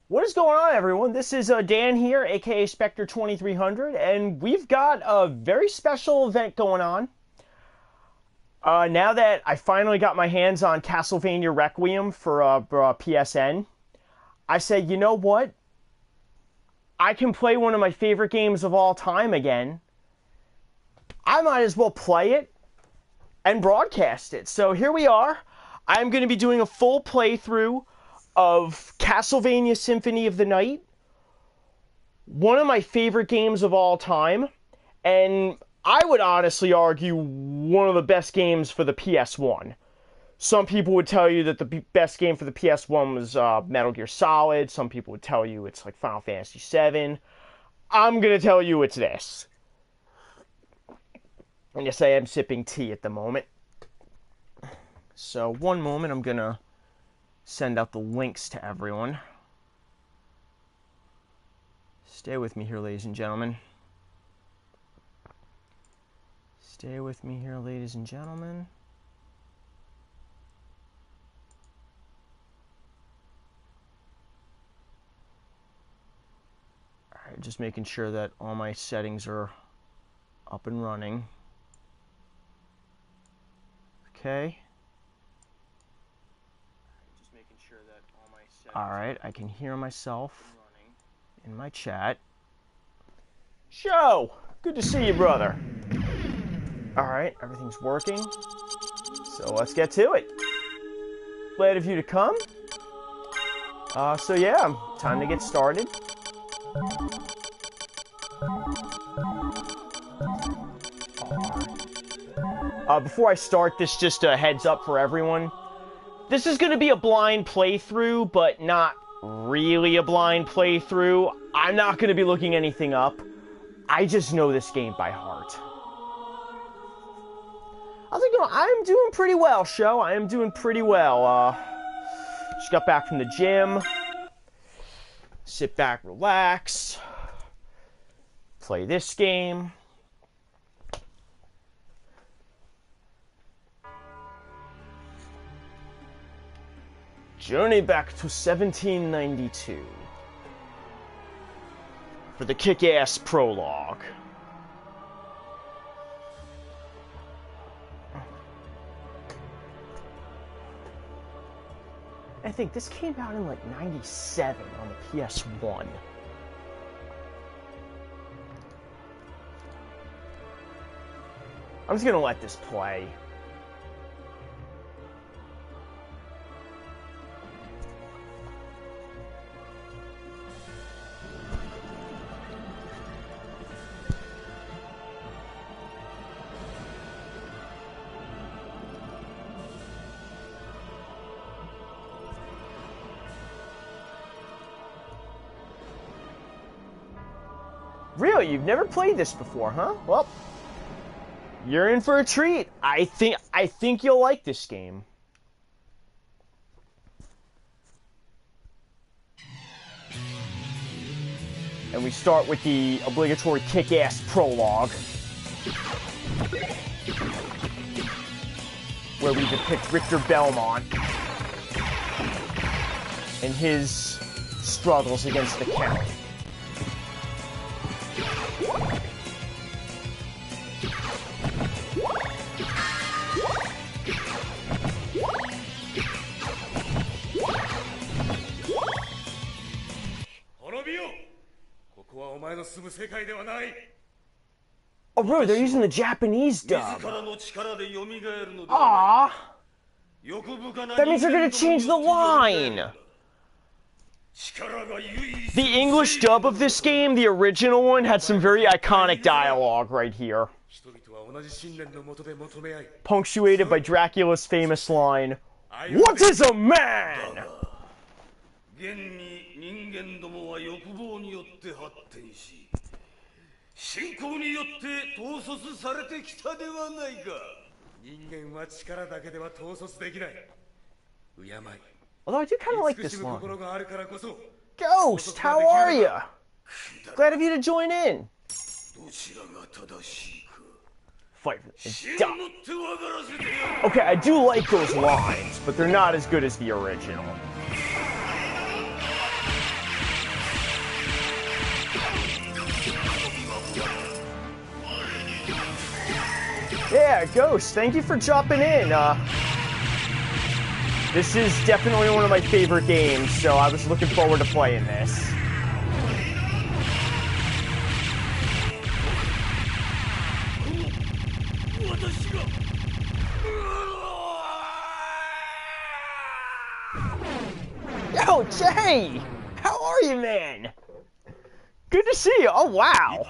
What is going on, everyone? This is Dan here, aka Spectre 2300, and we've got a very special event going on. Now that I finally got my hands on Castlevania Requiem for PSN, I said, you know what? I can play one of my favorite games of all time again. I might as well play it and broadcast it. So here we are. I'm going to be doing a full playthrough of Castlevania Symphony of the Night, one of my favorite games of all time, and I would honestly argue one of the best games for the PS1. Some people would tell you that the best game for the PS1 was Metal Gear Solid. Some people would tell you it's like Final Fantasy VII. I'm going to tell you it's this. And yes, I am sipping tea at the moment. So one moment, I'm going to send out the links to everyone. Stay with me here, ladies and gentlemen. Stay with me here, ladies and gentlemen. Alright, just making sure that all my settings are up and running. Okay. Alright, I can hear myself in my chat. Show! Good to see you, brother. Alright, everything's working. So let's get to it. Glad of you to come. So yeah, time to get started. Before I start this, just a heads up for everyone. This is going to be a blind playthrough, but not really a blind playthrough. I'm not going to be looking anything up. I just know this game by heart. How's it going? I'm doing pretty well, show. I am doing pretty well. Just got back from the gym. Sit back, relax. Play this game. Journey back to 1792 for the kick-ass prologue. I think this came out in like 97 on the PS1. I'm just gonna let this play. Really? You've never played this before, huh? Well, you're in for a treat. I think you'll like this game. And we start with the obligatory kick-ass prologue, where we depict Richter Belmont and his struggles against the Count. Oh, bro, they're using the Japanese dub. Aww. That means they're gonna change the line. The English dub of this game, the original one, had some very iconic dialogue right here. Punctuated by Dracula's famous line, "What is a man?" Although I do kind of like this one. Ghost, how are you? Glad of you to join in. Fight for the Okay, I do like those lines, but they're not as good as the original. yeah, Ghost, thank you for dropping in. This is definitely one of my favorite games, so I was looking forward to playing this. Yo, Jay! How are you, man? Good to see you. Oh, wow.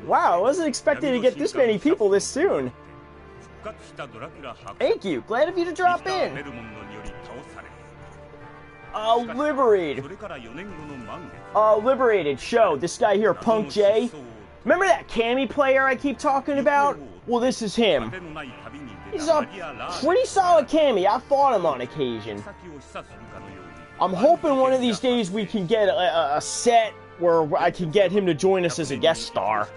Wow, I wasn't expecting to get this many people this soon. Thank you. Glad of you to drop in. Liberated show. This guy here, Punk J. Remember that Cammy player I keep talking about? Well, this is him. He's a pretty solid Cammy. I've fought him on occasion. I'm hoping one of these days we can get a set where I can get him to join us as a guest star.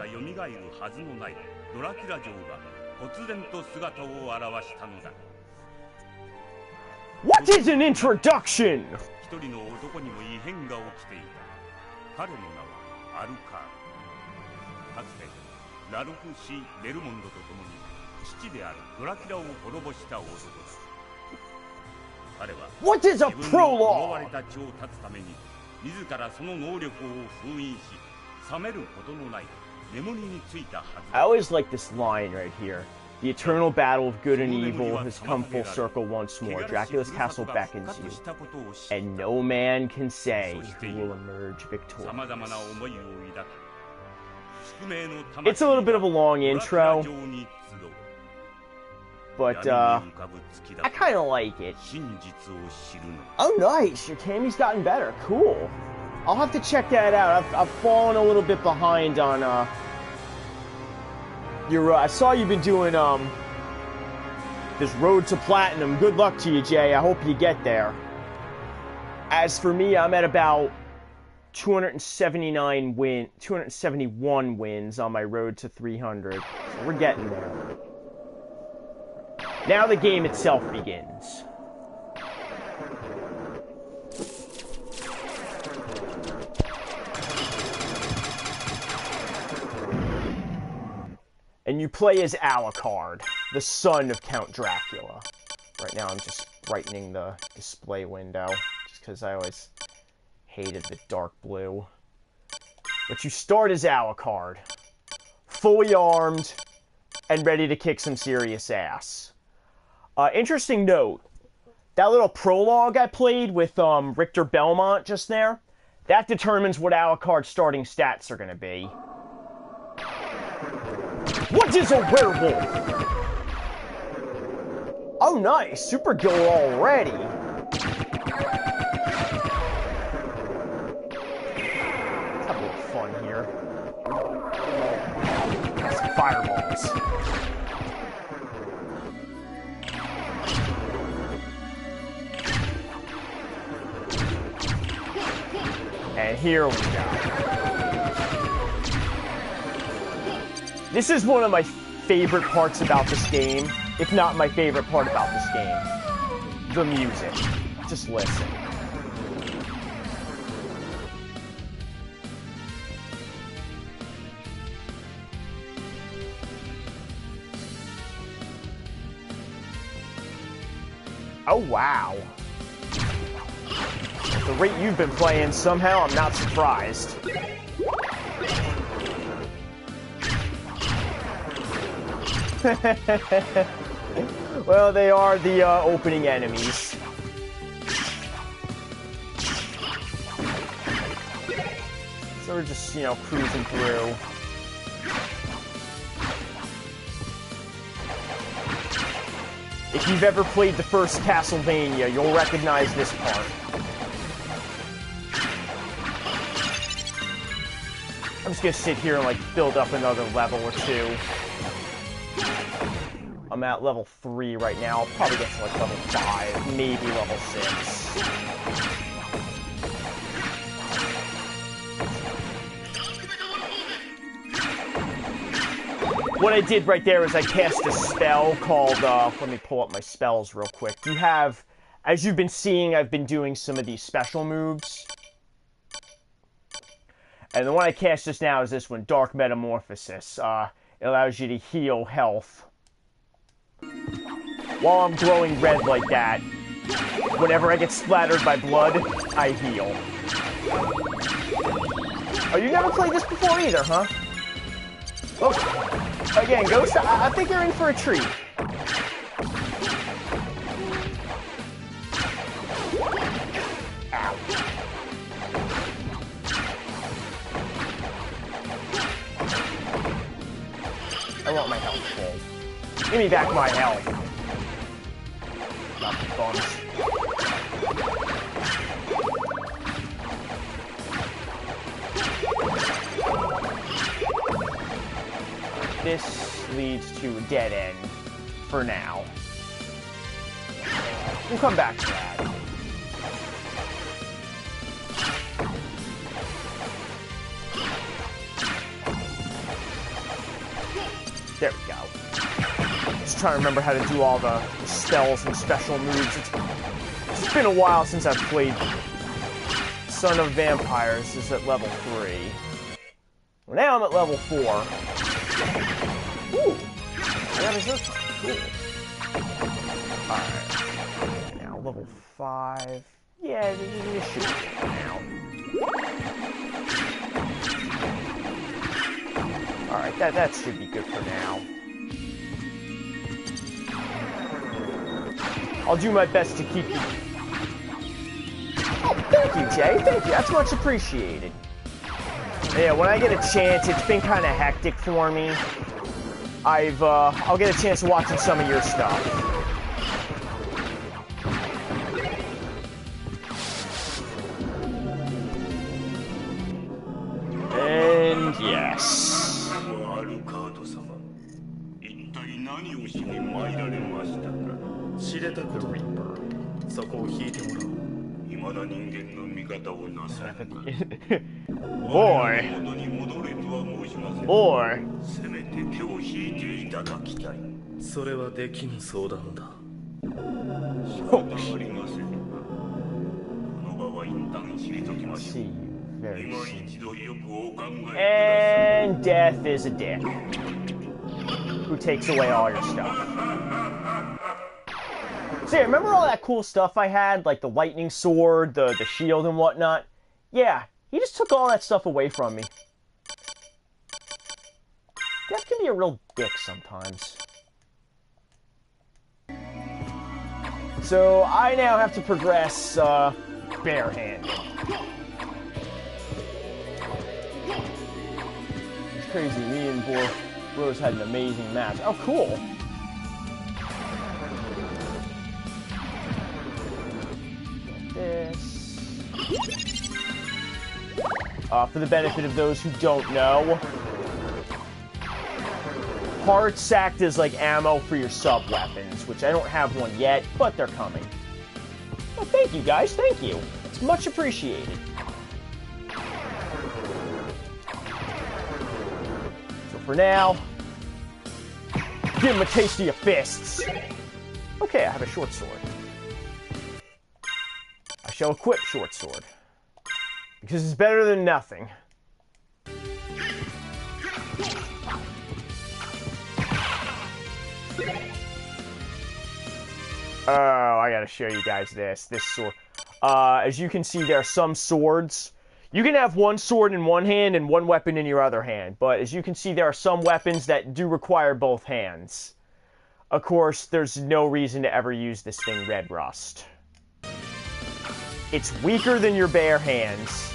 What is an introduction? What is a prologue? I always like this line right here. The eternal battle of good and evil has come full circle once more. Dracula's castle beckons you, and no man can say who will emerge victorious. It's a little bit of a long intro, but I kind of like it. Oh, nice! Your Cammy's gotten better. Cool. I'll have to check that out. I've fallen a little bit behind on your. I saw you've been doing this road to platinum. Good luck to you, Jay. I hope you get there. As for me, I'm at about 271 wins on my road to 300. So we're getting there. Now the game itself begins. And you play as Alucard, the son of Count Dracula. Right now I'm just brightening the display window, just because I always hated the dark blue. But you start as Alucard, fully armed, and ready to kick some serious ass. Interesting note, that little prologue I played with Richter Belmont just there, that determines what Alucard's starting stats are going to be. What is a werewolf? Oh, nice. Super Guild already. Let's have a little fun here. Some fireballs. And here we go. This is one of my favorite parts about this game, if not my favorite part about this game. The music. Just listen. Oh, wow. At the rate you've been playing, somehow I'm not surprised. Well, they are the opening enemies. So we're just, you know, cruising through. If you've ever played the first Castlevania, you'll recognize this part. I'm just gonna sit here and, like, build up another level or two. I'm at level 3 right now. I'll probably get to, like, level 5, maybe level 6. What I did right there is I cast a spell called, let me pull up my spells real quick. You have, as you've been seeing, I've been doing some of these special moves. And the one I cast just now is this one, Dark Metamorphosis. It allows you to heal health while I'm glowing red like that, whenever I get splattered by blood, I heal. Oh, you never played this before either, huh? Oh, again, Ghost, I think you're in for a treat. Ow. I want my health full. Give me back my health. Not the bums. This leads to a dead end for now. We'll come back to that. There we go. Just trying to remember how to do all the spells and special moves. It's been a while since I've played Son of Vampires. This is at level 3. Well, now I'm at level 4. Ooh! That is this one. Cool. Alright. Now level 5. Yeah, this should be good now. Alright, that should be good for now. I'll do my best to keep you... Oh, thank you, Jay. Thank you. That's much appreciated. Yeah, when I get a chance, it's been kind of hectic for me. I'll get a chance to watch some of your stuff. And yes. The Reaper. Or see you very soon. And death is a dick who takes away all your stuff. So yeah, remember all that cool stuff I had, like the lightning sword, the shield and whatnot? Yeah, he just took all that stuff away from me. Death can be a real dick sometimes. So I now have to progress barehanded. It's crazy, me and Rose had an amazing match. Oh, cool. This. For the benefit of those who don't know, hearts act as like ammo for your sub-weapons, which I don't have one yet, but they're coming. Well, thank you guys, thank you. It's much appreciated. So for now, give him a taste of your fists. Okay, I have a short sword. I shall equip short sword. Because it's better than nothing. Oh, I gotta show you guys this sword. As you can see, there are some swords. You can have one sword in one hand and one weapon in your other hand. But as you can see, there are some weapons that do require both hands. Of course, there's no reason to ever use this thing, Red Rust. It's weaker than your bare hands.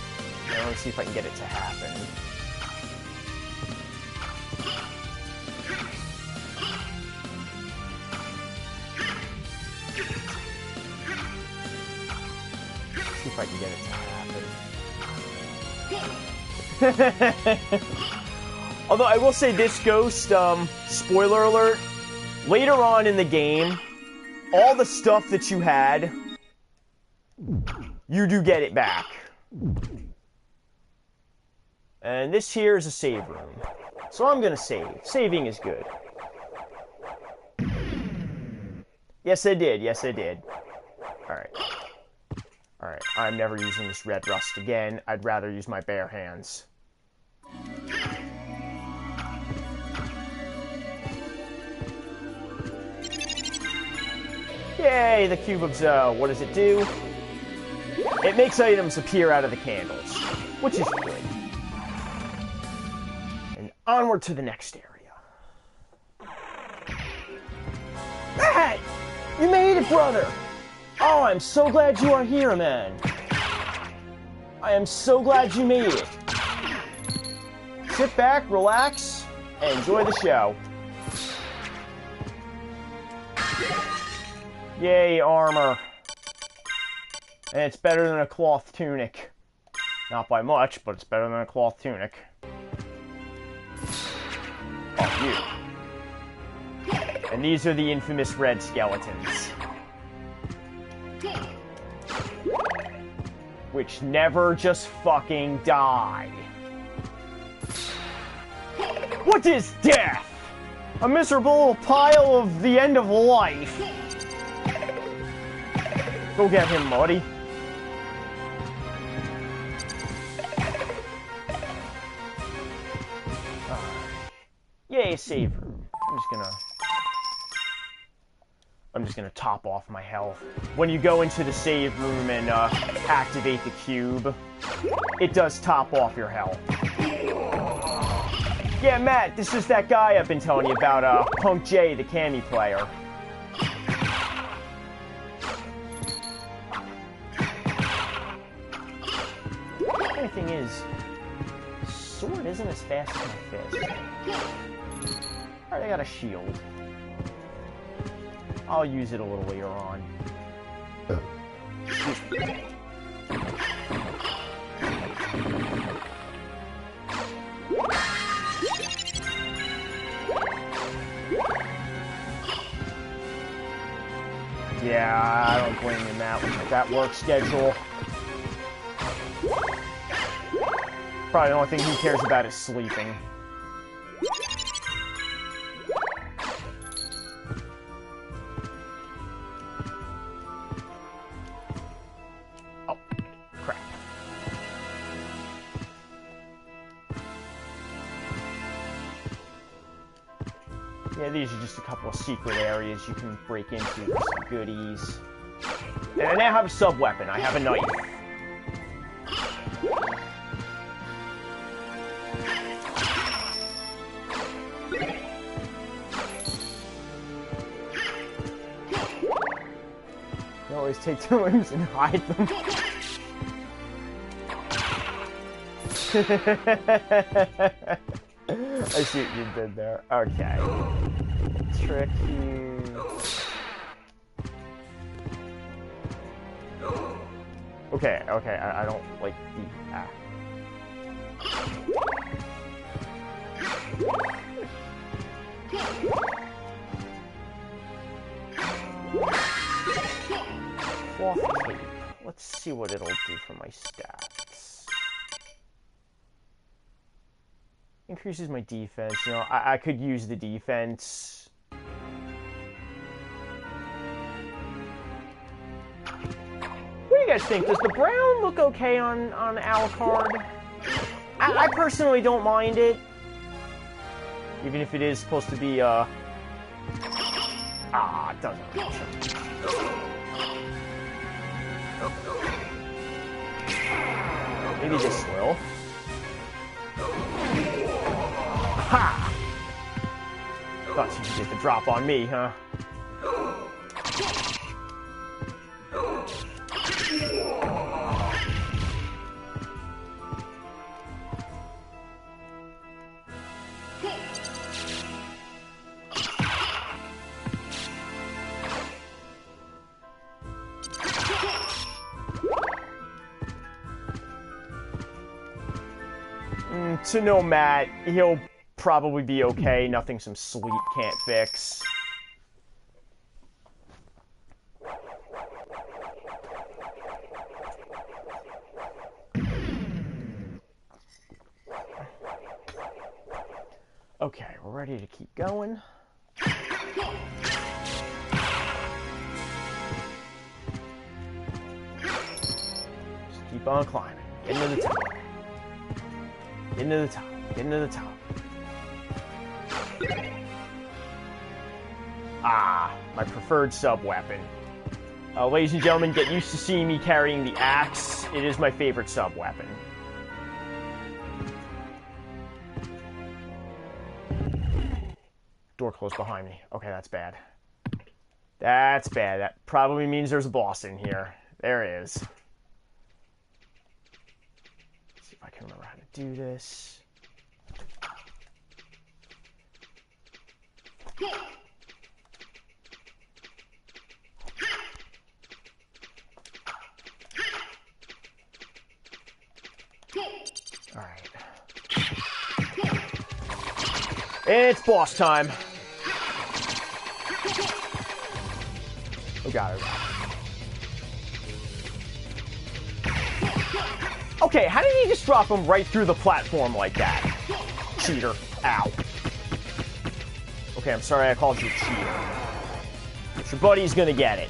Now, let's see if I can get it to happen. Let's see if I can get it to happen. Although I will say this, Ghost, spoiler alert, later on in the game, all the stuff that you had, you do get it back. And this here is a save room. So I'm gonna save. Saving is good. Yes, I did. Yes, I did. Alright. Alright, I'm never using this Red Rust again. I'd rather use my bare hands. Yay, the cube of Zoe. What does it do? It makes items appear out of the candles, which is good. And onward to the next area. Matt! You made it, brother! Oh, I'm so glad you are here, man. I am so glad you made it. Sit back, relax, and enjoy the show. Yay, armor. And it's better than a cloth tunic. Not by much, but it's better than a cloth tunic. Oh, you. And these are the infamous red skeletons. Which never just fucking die. What is death? A miserable pile of the end of life. Go get him, Marty. Yay, save room. I'm just gonna top off my health. When you go into the save room and activate the cube, it does top off your health. Yeah, Matt, this is that guy I've been telling you about, Punk J, the Cammy player. The funny thing is, sword isn't as fast as my fist. Alright, I got a shield. I'll use it a little later on. Yeah, I don't blame him that work schedule. Probably the only thing he cares about is sleeping. Oh, crap. Yeah, these are just a couple of secret areas you can break into for some goodies. And I now have a sub-weapon. I have a knife. You always take two limbs and hide them. I see what you did there. Okay. Tricky. Okay, I don't like the... Cloth tape. Let's see what it'll do for my stats. Increases my defense. You know, I could use the defense. What do you guys think? Does the brown look okay on Alucard? I personally don't mind it. Even if it is supposed to be, it doesn't really show. Maybe this will. Ha! Thought you could get the drop on me, huh? To know Matt, he'll probably be okay. Nothing some sleep can't fix. Okay, we're ready to keep going. Just keep on climbing. Get into the top. Get into the top. Get into the top. Ah, my preferred sub-weapon. Ladies and gentlemen, get used to seeing me carrying the axe. It is my favorite sub-weapon. Door closed behind me. Okay, that's bad. That's bad. That probably means there's a boss in here. There it is. Let's see if I can remember how to do this. Alright. It's boss time. Oh god. Okay, how did he just drop him right through the platform like that? Cheater. Ow. Okay, I'm sorry I called you a cheater. But your buddy's gonna get it.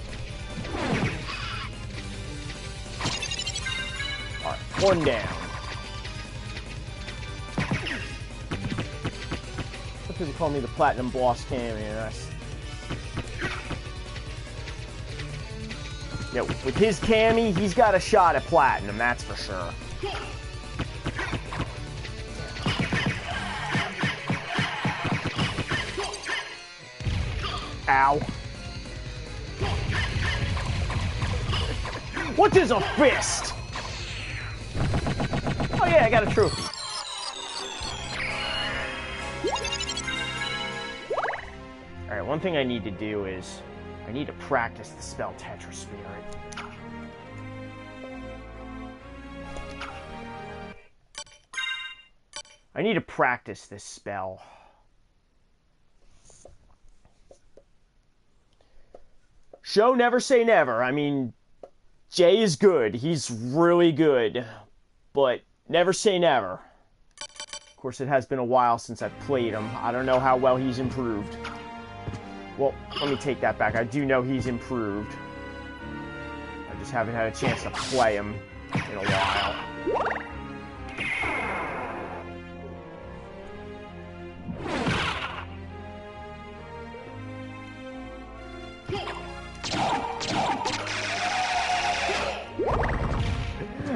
Alright, one down. Some people call me the Platinum Boss Cameo. Yeah, with his Cammy, he's got a shot at Platinum, that's for sure. Ow. What is a fist? Oh yeah, I got a trophy. Alright, one thing I need to do is I need to practice the spell Tetra Spirit. I need to practice this spell. Show never say never. I mean, Jay is good. He's really good. But never say never. Of course, it has been a while since I've played him. I don't know how well he's improved. Well, let me take that back. I do know he's improved. I just haven't had a chance to play him in a while.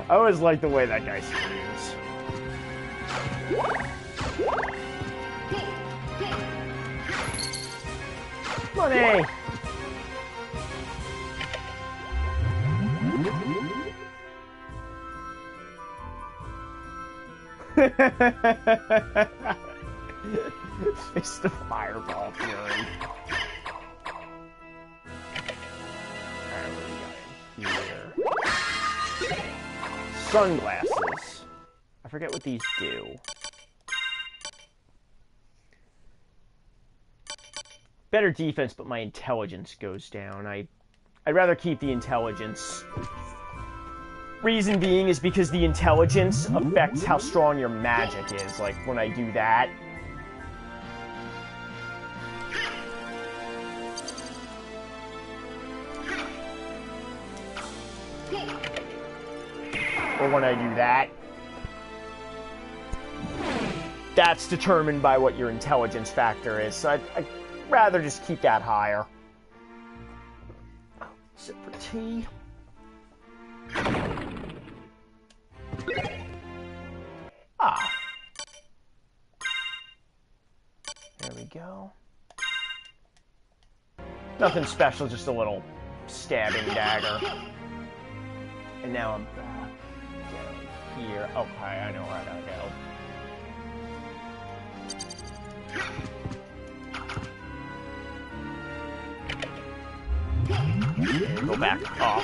I always like the way that guy screams. Money! Fist of Fireball Fury. Alright, what do we got in here? Sunglasses. I forget what these do. Better defense, but my intelligence goes down. I'd rather keep the intelligence. Reason being is because the intelligence affects how strong your magic is. Like, when I do that. Or when I do that. That's determined by what your intelligence factor is. So I'd rather just keep that higher. Sip for tea. Ah. There we go. Nothing special, just a little stabbing dagger. And now I'm back down here. Okay, I know where I gotta go. Go back up.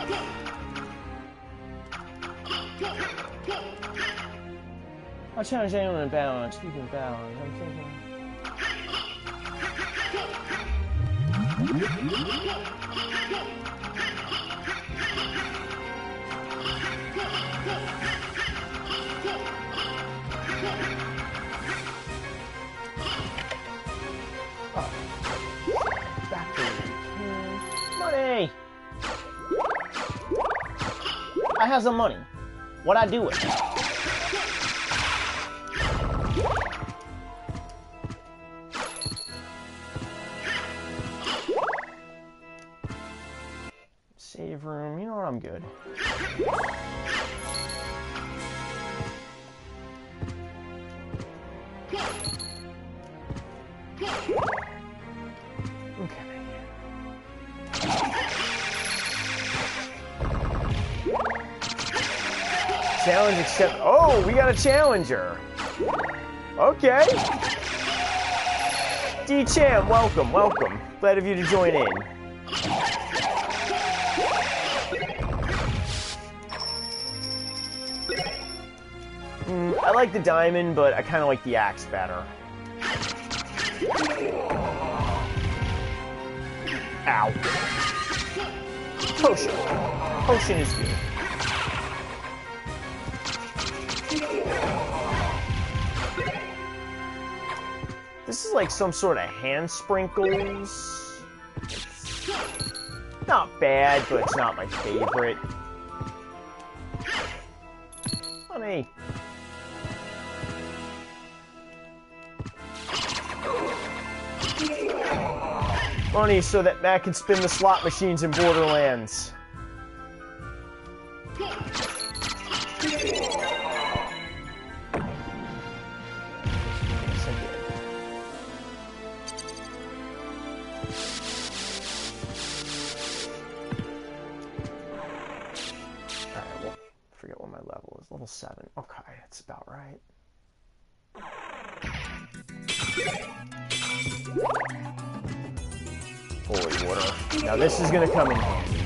I'll challenge anyone in balance. Speaking of balance, I'm thinking. Back to money. I have some money. What I do with it? Save Challenge accept. Oh, we got a challenger. Okay. D-Champ, welcome, welcome. Glad of you to join in. I like the diamond, but I kind of like the axe better. Ow. Potion. Potion is good. This is like some sort of hand sprinkles. Not bad, but it's not my favorite. Honey. Money so that Matt can spin the slot machines in Borderlands. Level 7. Okay, that's about right. Holy water. Now this is gonna come in handy.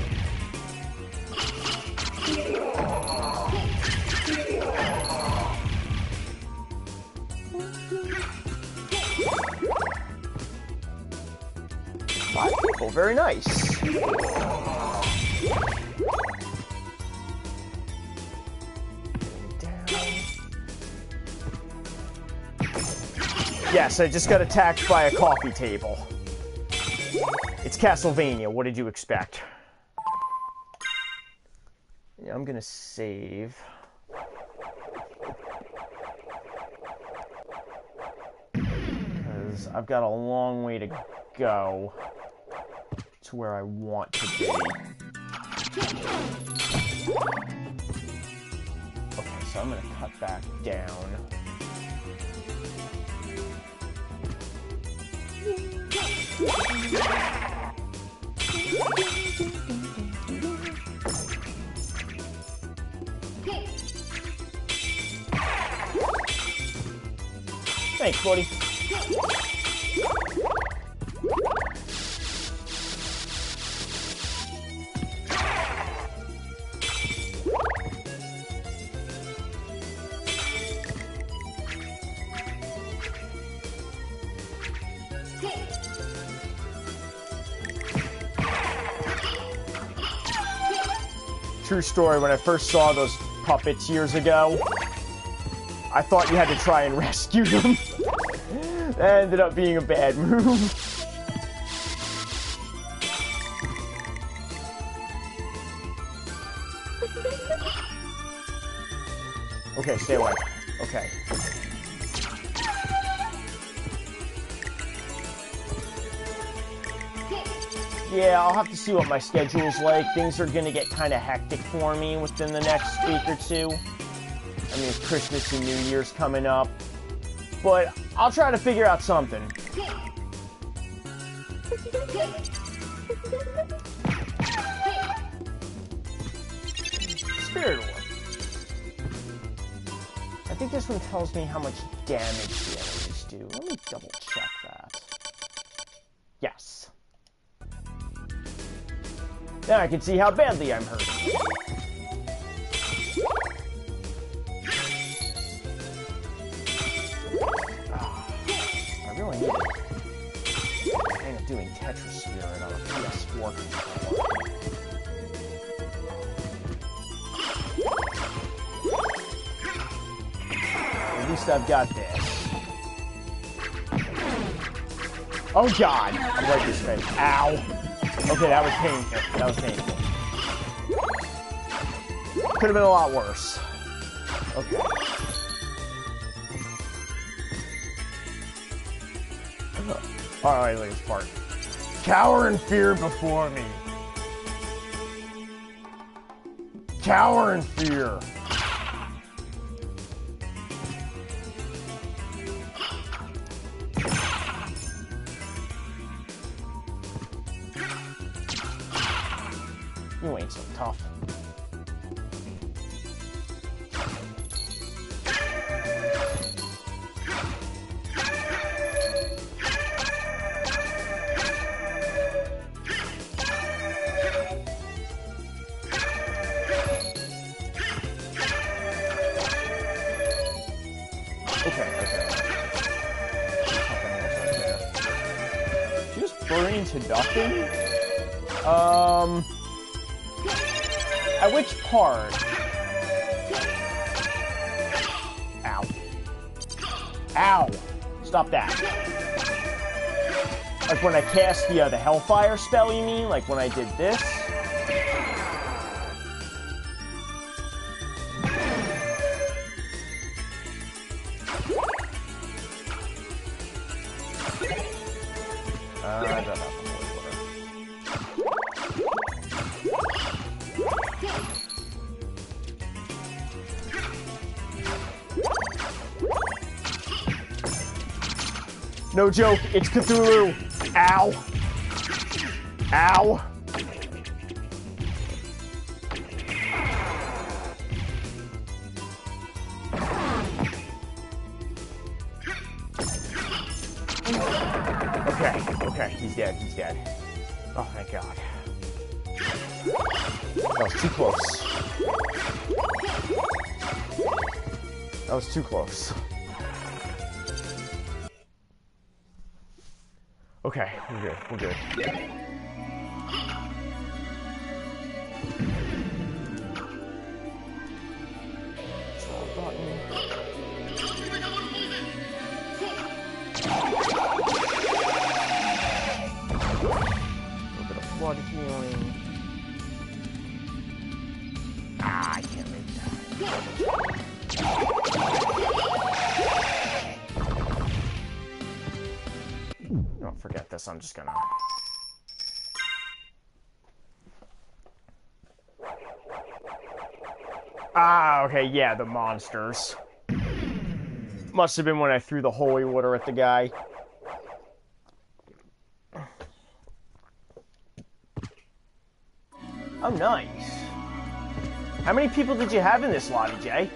Five people, very nice. Yes, I just got attacked by a coffee table. It's Castlevania, what did you expect? Yeah, I'm gonna save. Because I've got a long way to go to where I want to be. Okay, so I'm gonna cut back down. Thanks, buddy. True story, when I first saw those puppets years ago, I thought you had to try and rescue them. That ended up being a bad move. Okay, stay away. Okay. Yeah, I'll have to see what my schedule's like. Things are gonna get kind of hectic for me within the next week or two. I mean, it's Christmas and New Year's coming up. But I'll try to figure out something. Spirit Orb. I think this one tells me how much damage the enemies do. Let me double check that. Yes. Now I can see how badly I'm hurting. I really need it. Kind of doing Tetris Spirit on a PS4 controller. At least I've got this. Oh god! I like this thing. Ow! Okay, that was painful. That was painful. Could have been a lot worse. Okay. Alright, look at this part. Cower in fear before me. Cower in fear. You ain't so tough. Okay, okay. Something else right there. Just burning to nothing? At which part? Ow. Ow! Stop that. Like when I cast the Hellfire spell, you mean? Like when I did this? I don't know. No joke, it's Cthulhu! Ow! Ow! Okay, he's dead, he's dead. Oh, thank God. That was too close. That was too close. Okay, we're good, we're good. Small button. Blood healing. Ah, I can't make that. Don't forget this, I'm just gonna... Ah, okay, yeah, the monsters. Must have been when I threw the holy water at the guy. Oh, nice. How many people did you have in this lobby, Jay?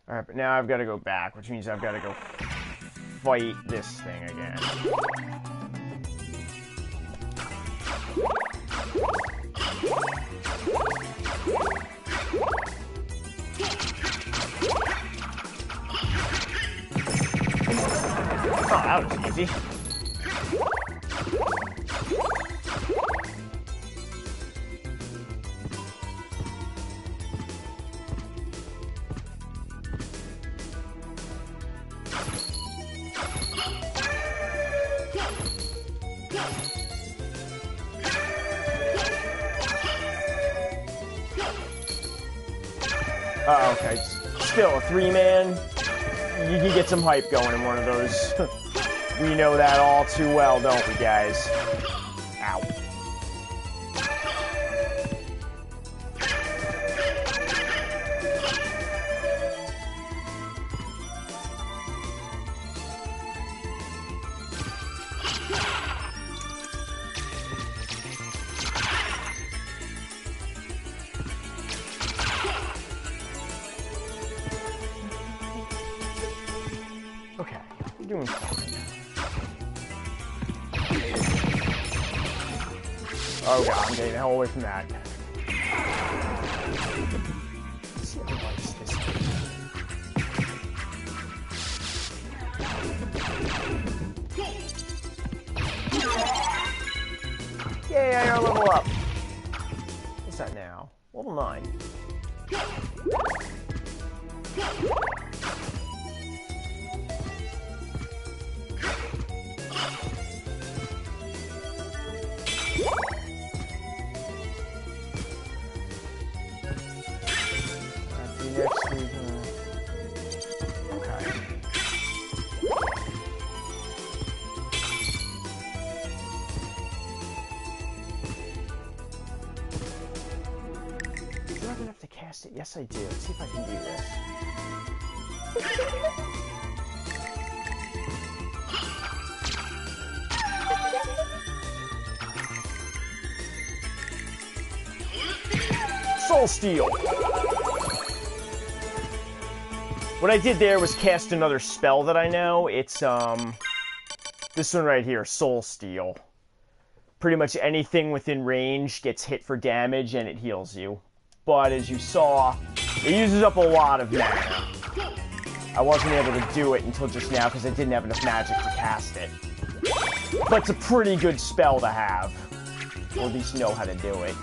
Alright, but now I've got to go back, which means I've got to go fight this thing again. Oh, that was easy. Oh, okay. Still a three-man. You can get some hype going in one of those. We know that all too well, don't we, guys? Ow. Okay, we're doing fine. Oh god, I'm getting the hell away from that. Let's see how he likes this. Yay, I got a level up. What's that now? Level 9. Yes, I do. Let's see if I can do this. Soul Steel! What I did there was cast another spell that I know. It's, this one right here, Soul Steal. Pretty much anything within range gets hit for damage and it heals you. But as you saw, it uses up a lot of mana. I wasn't able to do it until just now because I didn't have enough magic to cast it. But it's a pretty good spell to have. Or at least know how to do it.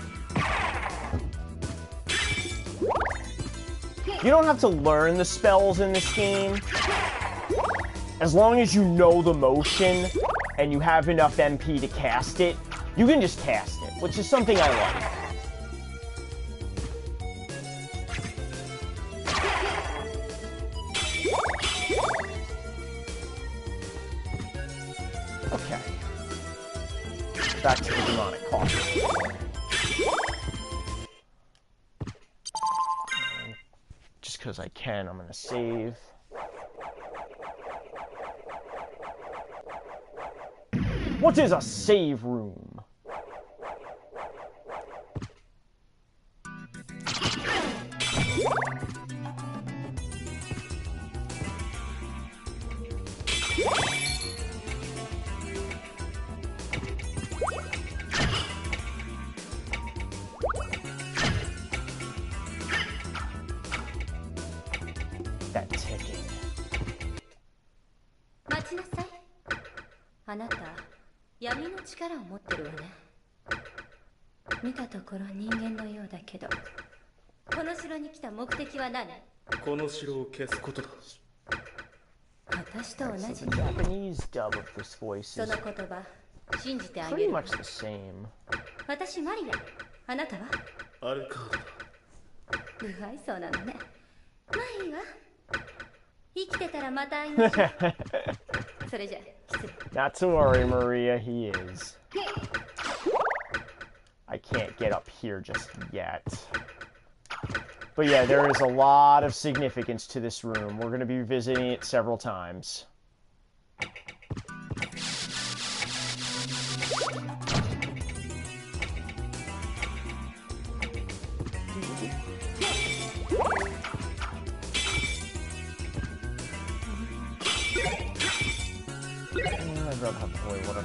You don't have to learn the spells in this game. As long as you know the motion and you have enough MP to cast it, you can just cast it, which is something I like. Okay. Back to the demonic coffee. Just because I can, I'm going to save. What is a save room? That ticking. 待ちなさい。あなた、闇の力を持ってるわね。見たところ人間のようだけど、この城に来た目的は何？この城を消すことだ。私と同じ。So the Japanese dub of this voice そ is の言葉、信じてあげ pretty る。 much the same. 私マリア、あなたは？アルカード。不愛想なのね。まあいいわ。生きてたらまた会いましょう。それじゃ、失礼。 Not to worry, Maria, he is. I can't get up here just yet. But yeah, there is a lot of significance to this room. We're going to be visiting it several times. I'd rather have holy water.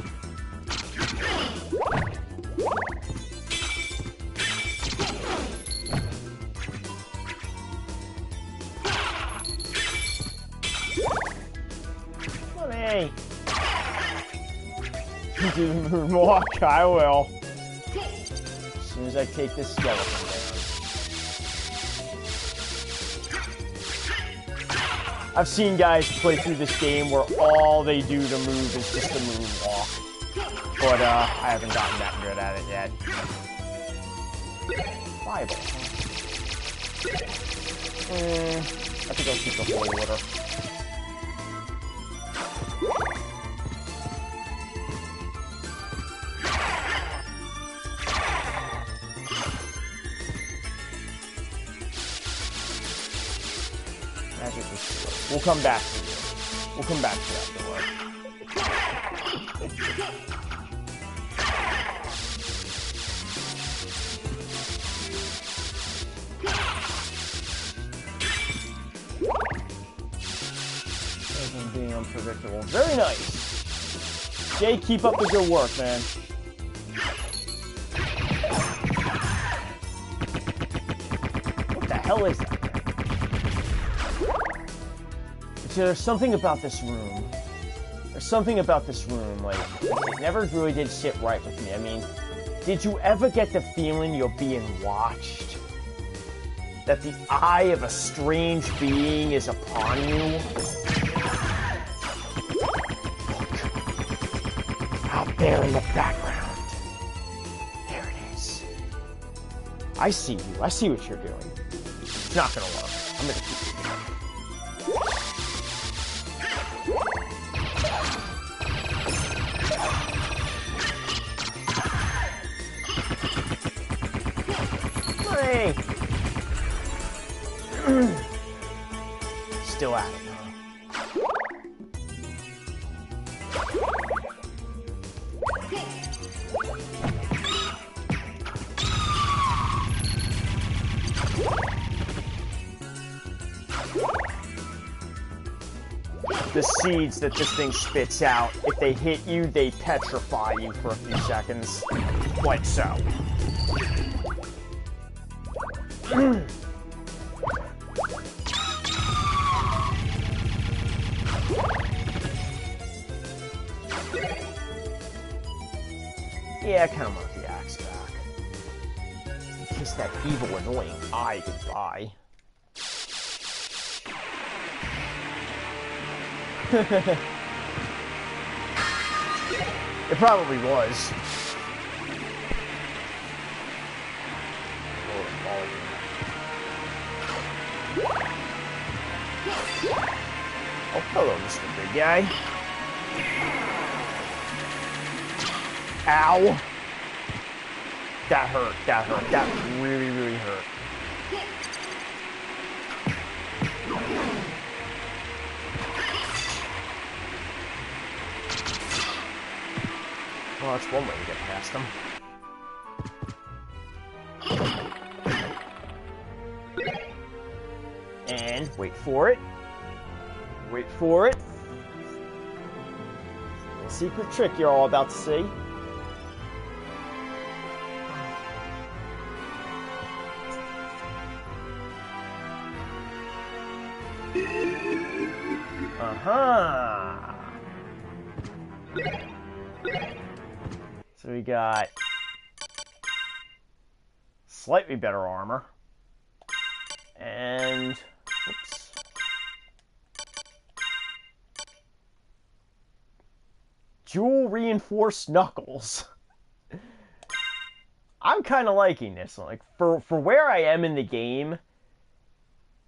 Hey! Do the moonwalk, I will. As soon as I take this skeleton down. I've seen guys play through this game where all they do to move is just the moonwalk. But, I haven't gotten that good at it yet. Bible. I think I'll keep the holy water. Magic is slow. We'll come back to you. We'll come back to that door. Being unpredictable. Very nice. Jay, keep up the good work, man. What the hell is that? There's something about this room. There's something about this room, like, it never really did sit right with me. I mean, did you ever get the feeling you're being watched? That the eye of a strange being is upon you? Out there in the background. There it is. I see you. I see what you're doing. It's not gonna work. I'm gonna keep it going. Hey! Still at it, huh? the seeds that this thing spits out. If they hit you, they petrify you for a few seconds. Like so. Yeah, I kind of want the axe back. Kiss that evil, annoying eye goodbye. It probably was. Oh, hello, Mr. Big Guy. Ow! That hurt, that hurt, that really, really hurt. Well, that's one way to get past them. And wait for it. Wait for it. A secret trick you're all about to see. Uh-huh. So we got slightly better armor. And oops. Jewel reinforced knuckles. I'm kind of liking this one. Like for where I am in the game,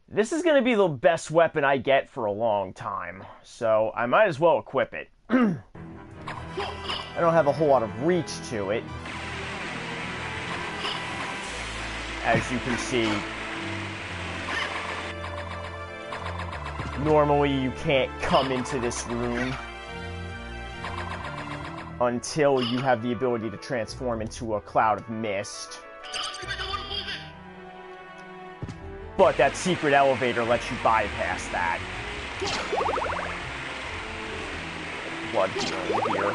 this is going to be the best weapon I get for a long time. So I might as well equip it. I don't have a whole lot of reach to it. As you can see, normally you can't come into this room until you have the ability to transform into a cloud of mist. But that secret elevator lets you bypass that. Blood healing here.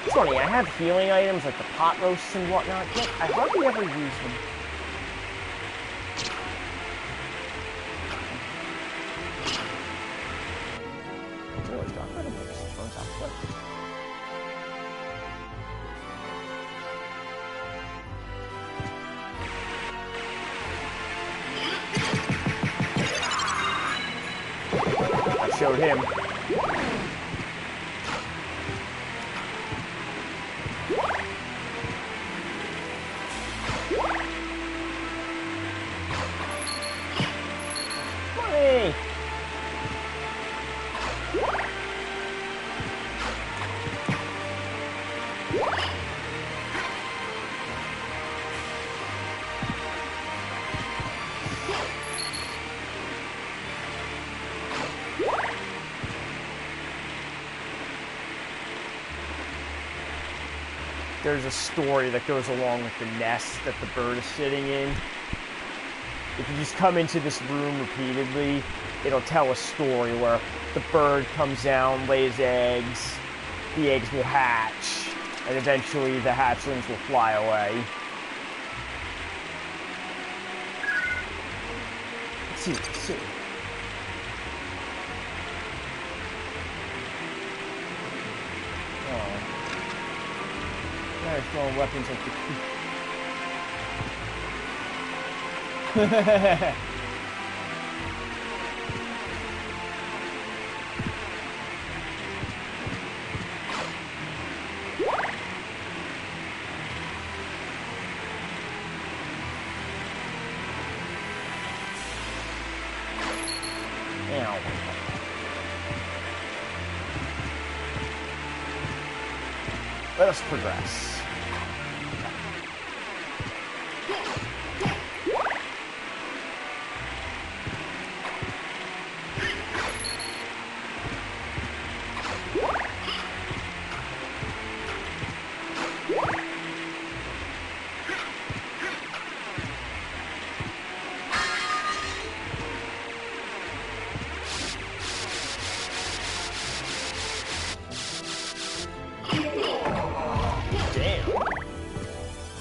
It's funny, I have healing items like the pot roasts and whatnot, yet I hardly ever use them. Really dark item burns out quick. I showed him. Money! There's a story that goes along with the nest that the bird is sitting in. If you just come into this room repeatedly, it'll tell a story where the bird comes down, lays eggs, the eggs will hatch, and eventually the hatchlings will fly away. Let's see, let's see. Very small weapons like the Ow. Let us progress.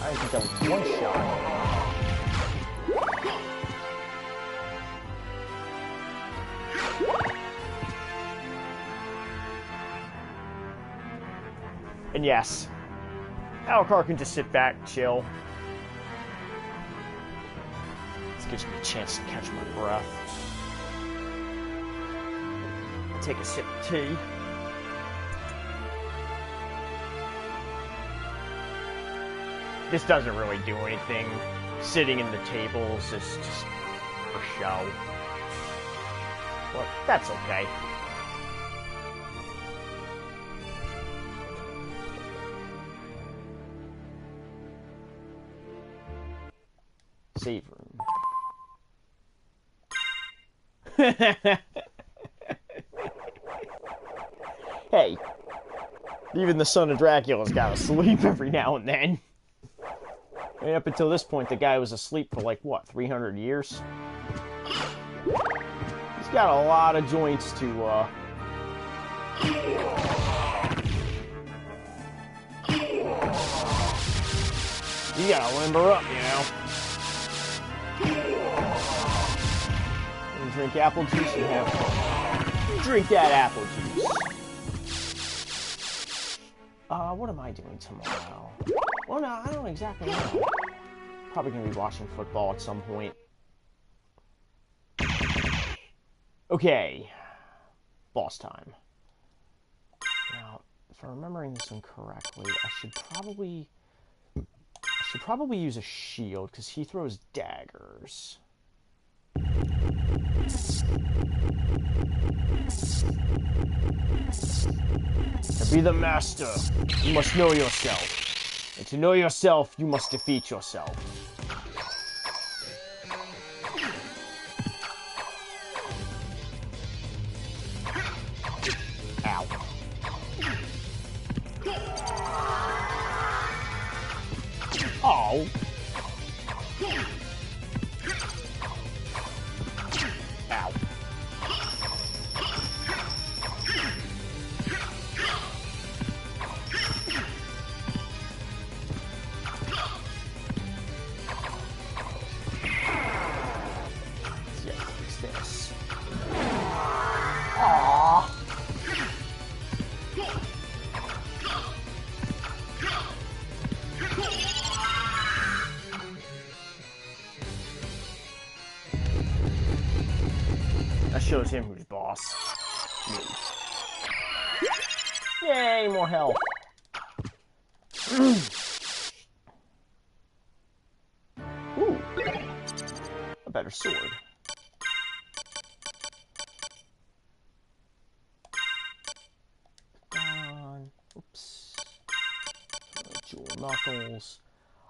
I think that was one shot. And yes, Alucard can just sit back, chill. This gives me a chance to catch my breath. Take a sip of tea. This doesn't really do anything. Sitting in the tables is just for show. But that's okay. Save room. Hey, even the son of Dracula's gotta sleep every now and then. I mean, up until this point, the guy was asleep for like, what, 300 years? He's got a lot of joints to, you gotta limber up, you know? And drink apple juice and have fun. Drink that apple juice. What am I doing tomorrow? Well, no, I don't exactly know. Probably gonna be watching football at some point. Okay. Boss time. Now, if I'm remembering this one correctly, I should probably use a shield, because he throws daggers. To be the master, you must know yourself. And to know yourself, you must defeat yourself. Ow. Oh. Ow. Yeah, fix this. Aww. That shows him who's boss. Me. Yay, more health. Ooh. A better sword. Oops. Jewel knuckles.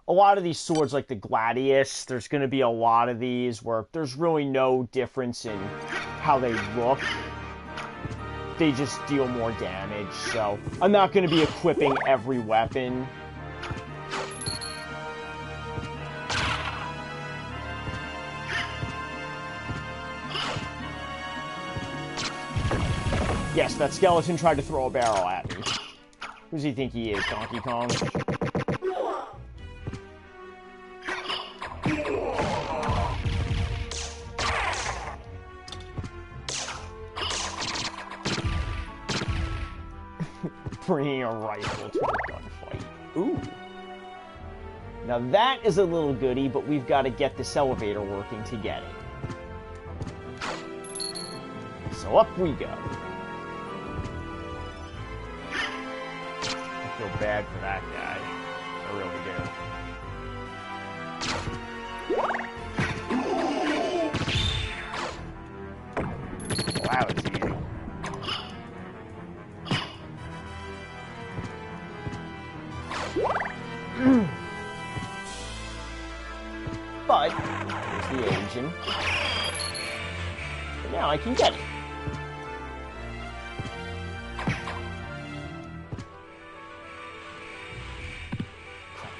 A lot of these swords, like the Gladius, there's going to be a lot of these where there's really no difference in how they look. They just deal more damage, so I'm not going to be equipping every weapon. Yes, that skeleton tried to throw a barrel at me. Who does he think he is, Donkey Kong? Bringing a rifle to a gunfight. Ooh. Now that is a little goodie, but we've got to get this elevator working to get it. So up we go. I feel bad for that guy. I really do. Wow, it's easy. But, here's the engine. And now I can get it. Crap.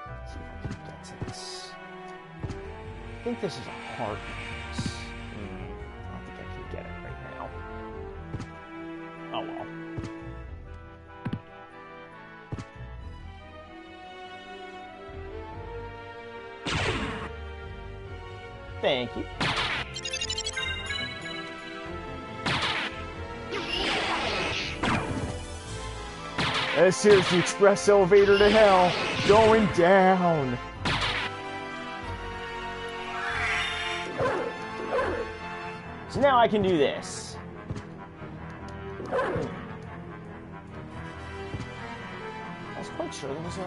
Let's see if I can get to this. I think this is a hard box. I don't think I can get it right now. Oh well. Thank you. This here's the express elevator to hell. Going down. So now I can do this. I was quite sure there was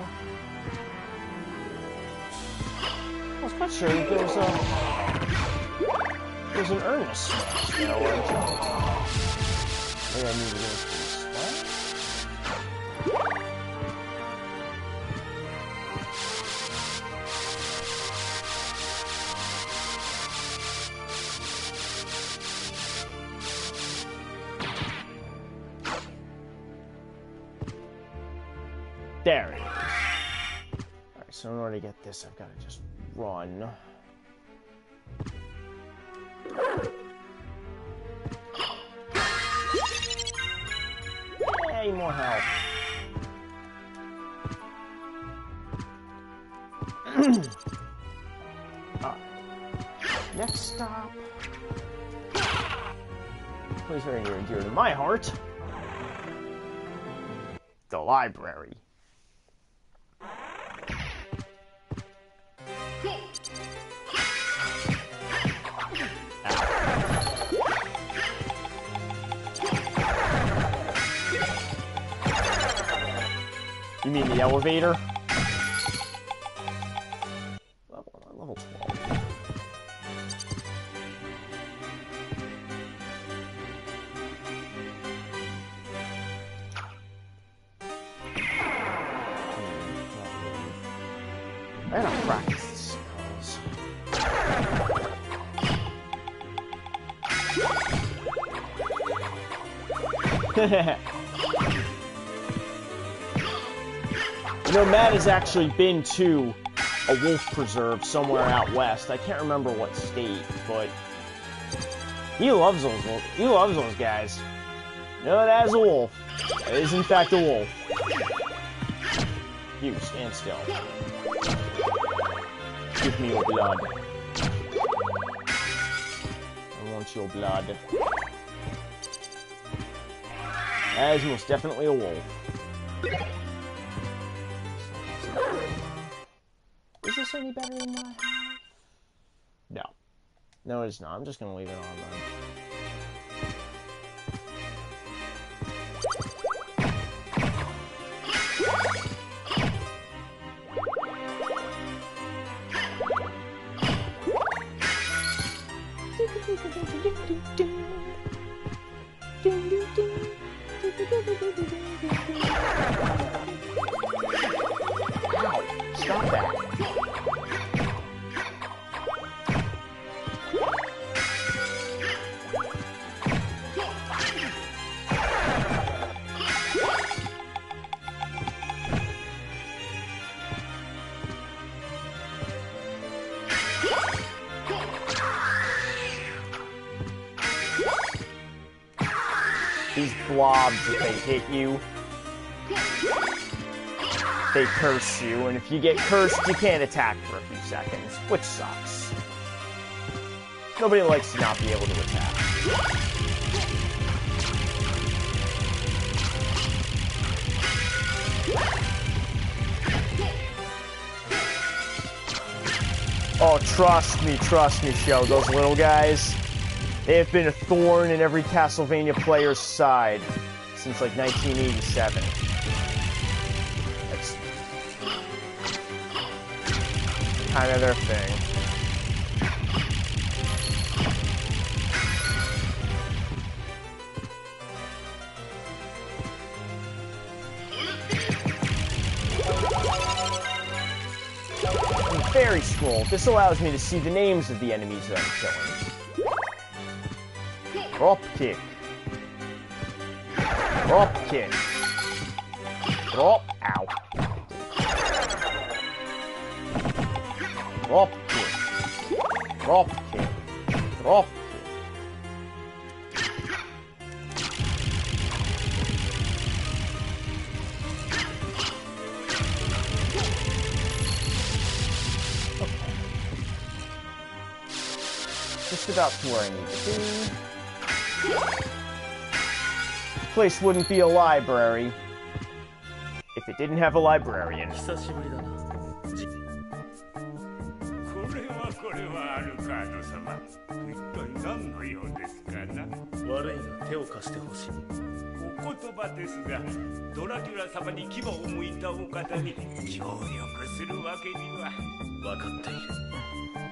there's an Ernest. Maybe I need to go to this way. There it is. Alright, so in order to get this, I've got to just run. Yay, more health. Next stop. Place very near and dear to my heart. The library. You mean the elevator? Level 12. I gotta practice this spells. You know, Matt has actually been to a wolf preserve somewhere out west. I can't remember what state, but he loves those wolves. He loves those guys. No, that is a wolf. That is, in fact, a wolf. You, stand still. Give me your blood. I want your blood. That is most definitely a wolf. Is this any better than what I have? No. No, it's not. I'm just gonna leave it on then. Ow, stop that. These blobs, if they hit you, they curse you, and if you get cursed, you can't attack for a few seconds, which sucks. Nobody likes to not be able to attack. Oh, trust me, Show. Those little guys, they have been a thorn in every Castlevania player's side since, like, 1987. That's kind of their thing. Fairy Scroll. This allows me to see the names of the enemies that I'm killing. Drop kick. Drop kick. Drop. Ow. Drop kick. Drop kick. Drop kick. up to where I need to be. Place wouldn't be a library if it didn't have a librarian. 久しぶりだな。これはアルカード様。一体何の用ですかな。悪いが手を貸してほしい。お言葉ですが、ドラキュラ様に牙を向いたお方に協力するわけには。分かっている。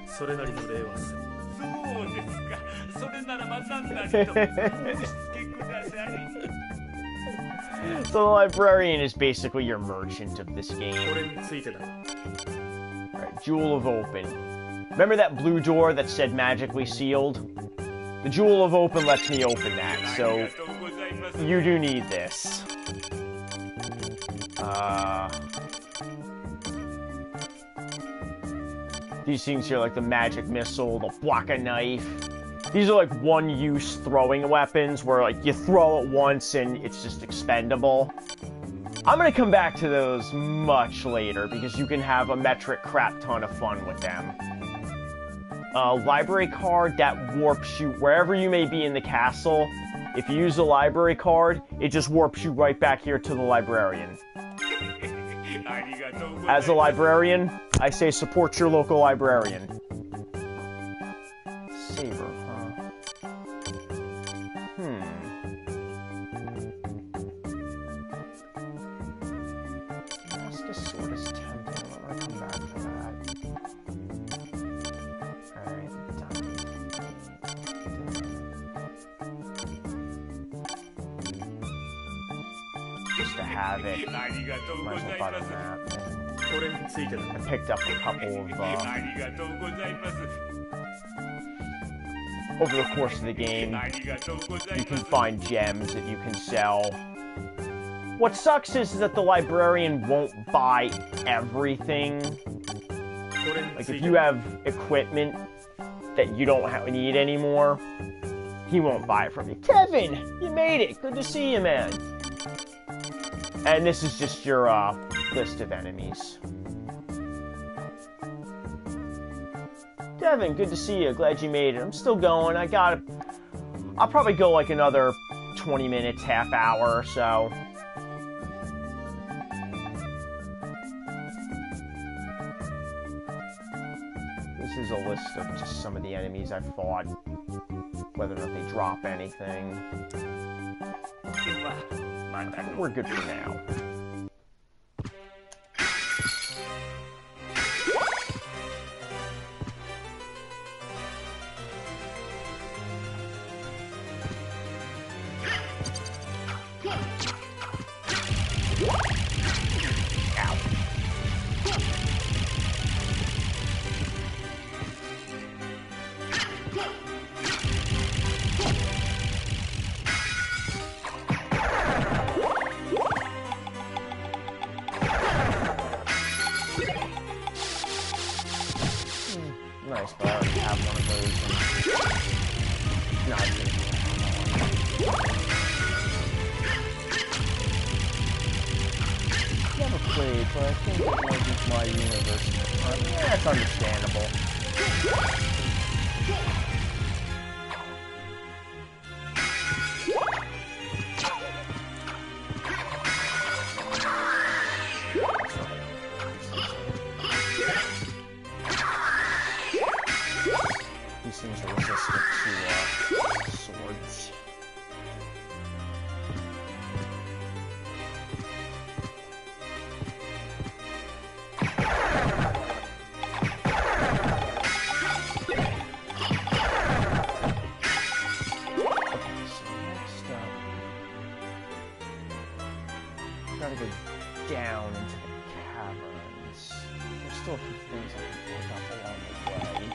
それなりの礼はする。そうですか。それならば何なりとお申し付けください。So the librarian is basically your merchant of this game. これについてだ。Alright, Jewel of Open. Remember that blue door that said magically sealed? The Jewel of Open lets me open that, so you do need this. These things here, like the magic missile, the block a knife. These are like one-use throwing weapons where like you throw it once and it's just expendable. I'm gonna come back to those much later because you can have a metric crap ton of fun with them. Library card that warps you wherever you may be in the castle. If you use a library card, it just warps you right back here to the librarian. As a librarian, I say support your local librarian. Saber, huh? Master Sword is tempting. I'm gonna come back for that. Alright, just to have it. Might as well buy the map. I picked up a couple of, over the course of the game, you can find gems that you can sell. What sucks is that the librarian won't buy everything. Like, if you have equipment that you don't need anymore, he won't buy it from you. Kevin! You made it! Good to see you, man! And this is just your, list of enemies. Devin, good to see you. Glad you made it. I'm still going. I'll probably go like another 20 minutes, half hour or so. This is a list of just some of the enemies I've fought. Whether or not they drop anything. We're good for now. Nice, but I already have one of those. And not even never played, but I think it wasn't my universe. That's understandable. These things are resistant to swords. Gotta go down into the caverns. There's still a few things I can pick up along the way.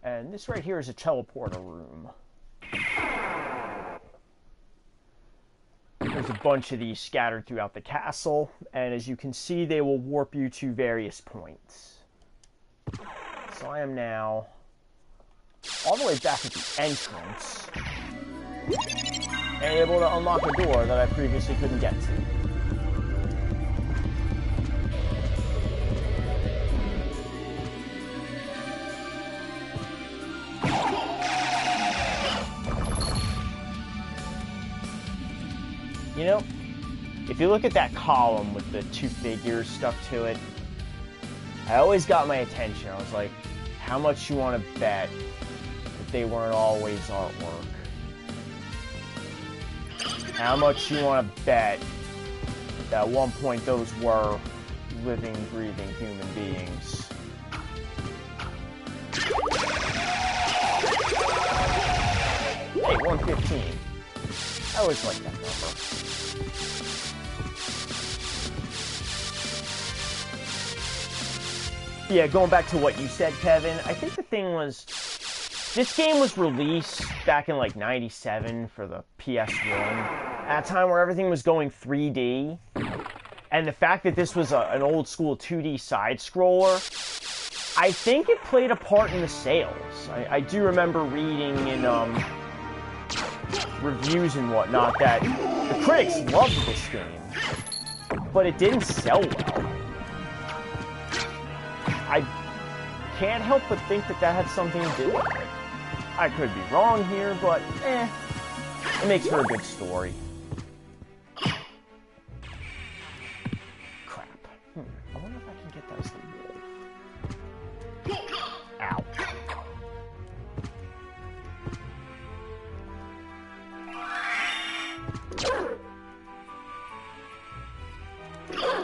And this right here is a teleporter room. There's a bunch of these scattered throughout the castle, and as you can see, they will warp you to various points. So I am now all the way back at the entrance, and able to unlock a door that I previously couldn't get to. You know, if you look at that column with the two figures stuck to it, I always got my attention. I was like, how much you want to bet that they weren't always artwork? How much you want to bet that at one point those were living, breathing human beings? Hey, 115. I always like that number. Yeah, going back to what you said, Kevin, I think the thing was, this game was released back in like 97 for the PS1, at a time where everything was going 3D, and the fact that this was an old school 2D side-scroller, I think it played a part in the sales. I do remember reading in reviews and whatnot that the critics loved this game, but it didn't sell well. I can't help but think that that had something to do with it. I could be wrong here, but it makes for a good story. Crap. I wonder if I can get that as the wolf. Ow.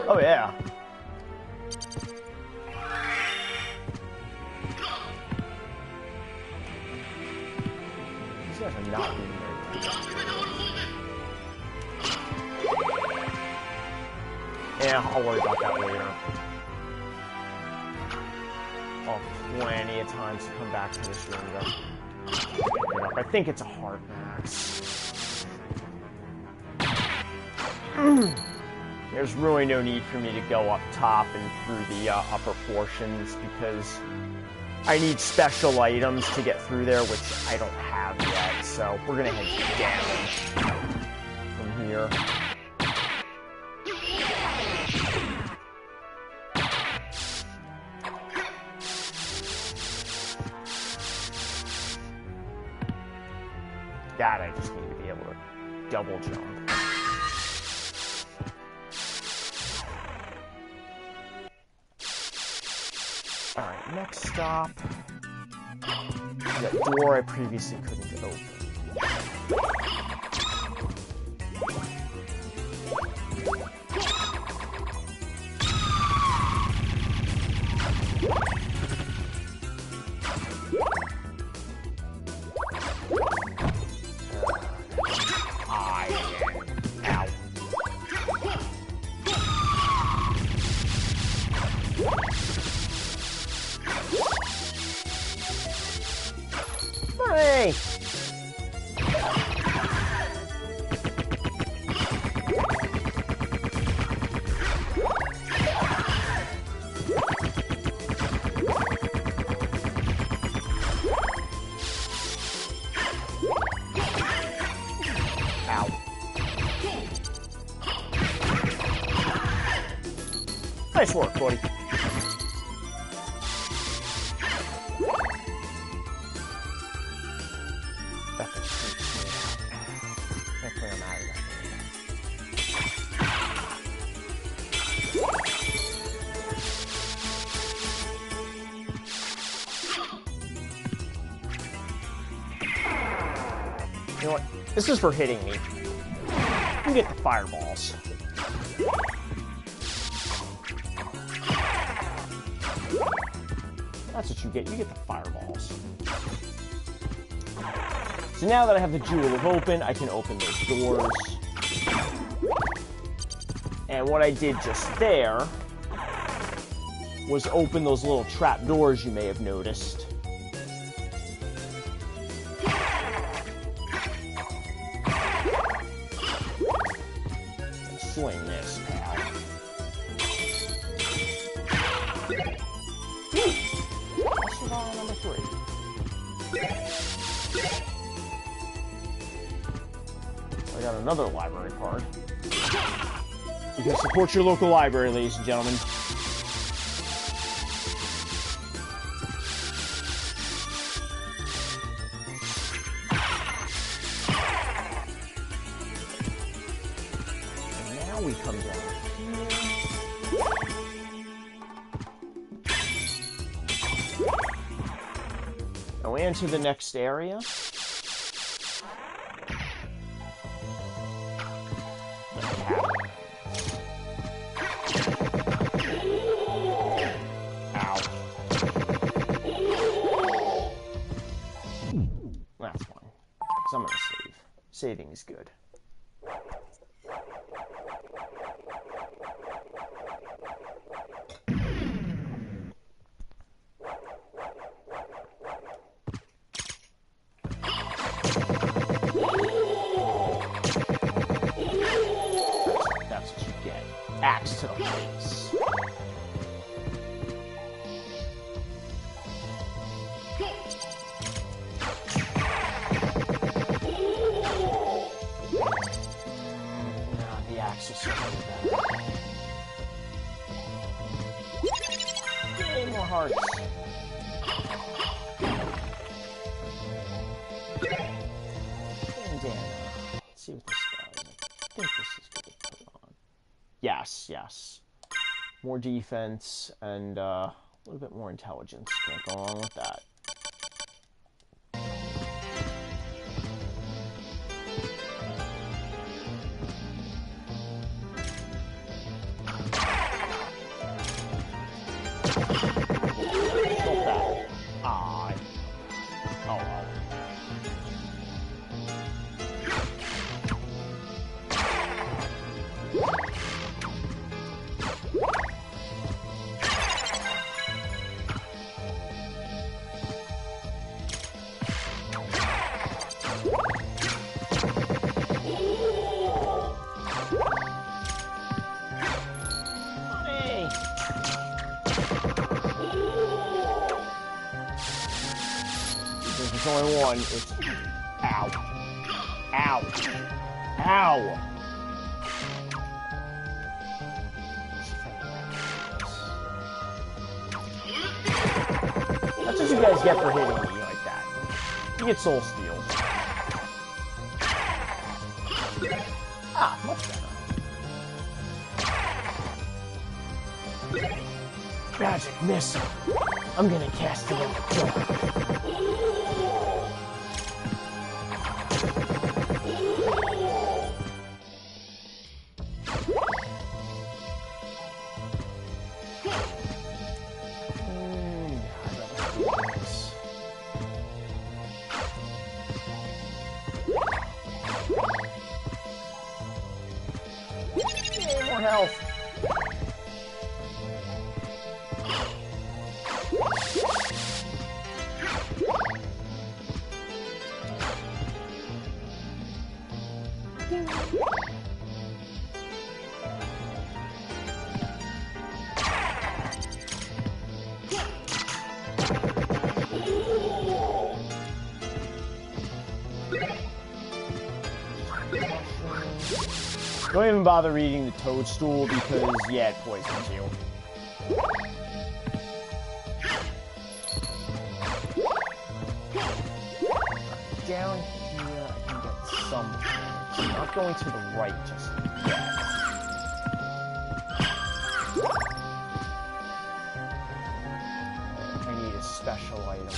Oh yeah. These guys are not being very good. Yeah, I'll worry about that later. I'll have plenty of times to come back to this room to pick it up. I think it's a heart max. There's really no need for me to go up top and through the upper portions because I need special items to get through there, which I don't have yet. So we're gonna head down from here. That I just need to be able to double jump. Alright, next stop. That door I previously couldn't open. Hey! Ow. Nice work, buddy. You know what? This is for hitting me. You get the fireballs. That's what you get. You get the fireballs. So now that I have the Jewel of Open, I can open those doors. And what I did just there was open those little trap doors you may have noticed. Sling this, pal. Survival number 3. I got another library card. You can support your local library, ladies and gentlemen. And now we come down here. Now we enter the next area. That's fine. So I'm gonna save. Saving is good. That's what you get. Axe to the face. Yay, more hearts. And then, let's see what this does. I think this is good to put on. Yes, yes. More defense and a little bit more intelligence. Can't go wrong with that. There's only one. It's ow. Ow. Ow. That's what you guys get for hitting me like that. You get soul steal. Ah, much better. Magic missile. I'm gonna cast it in the dark. Yay, more health. Don't even bother reading the toadstool because, yeah, it poisons you. Down here, I can get something. I'm not going to the right just yet. I need a special item.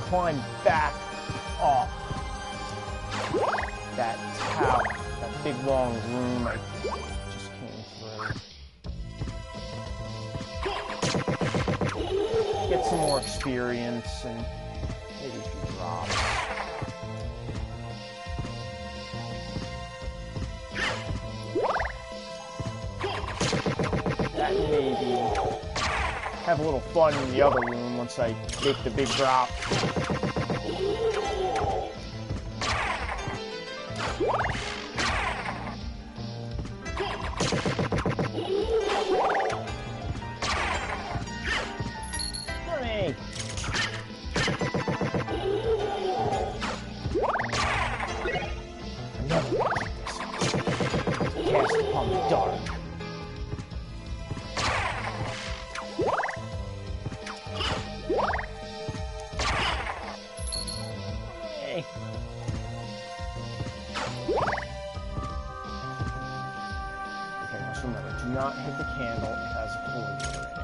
Climb back off that tower, that big long room I just came through. some more experience and maybe a few drops. That maybe have a little fun in the other room once I make the big drop. Hooray! Another cast upon the dark. Not hit the candle, it has a poison in it.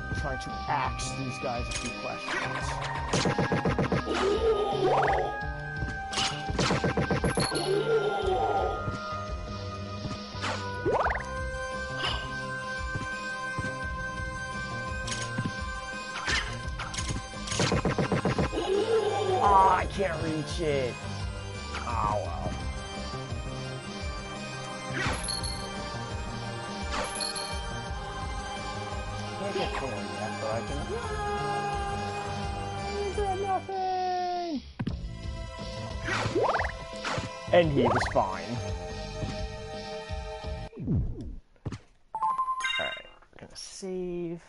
I'm trying to ask these guys a few questions. Ah, I can't reach it. Oh, well. Can't get through yet, but I can... Grab nothing! And he was fine. Alright, we're gonna save.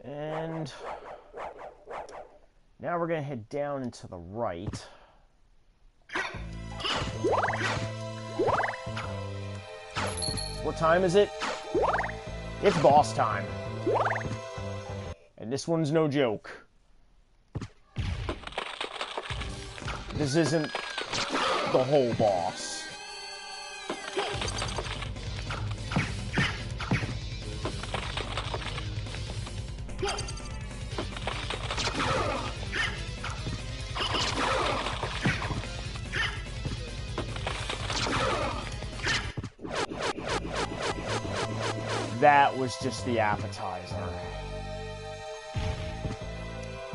And now we're going to head down and to the right. What time is it? It's boss time. And this one's no joke. This isn't the whole boss. That was just the appetizer.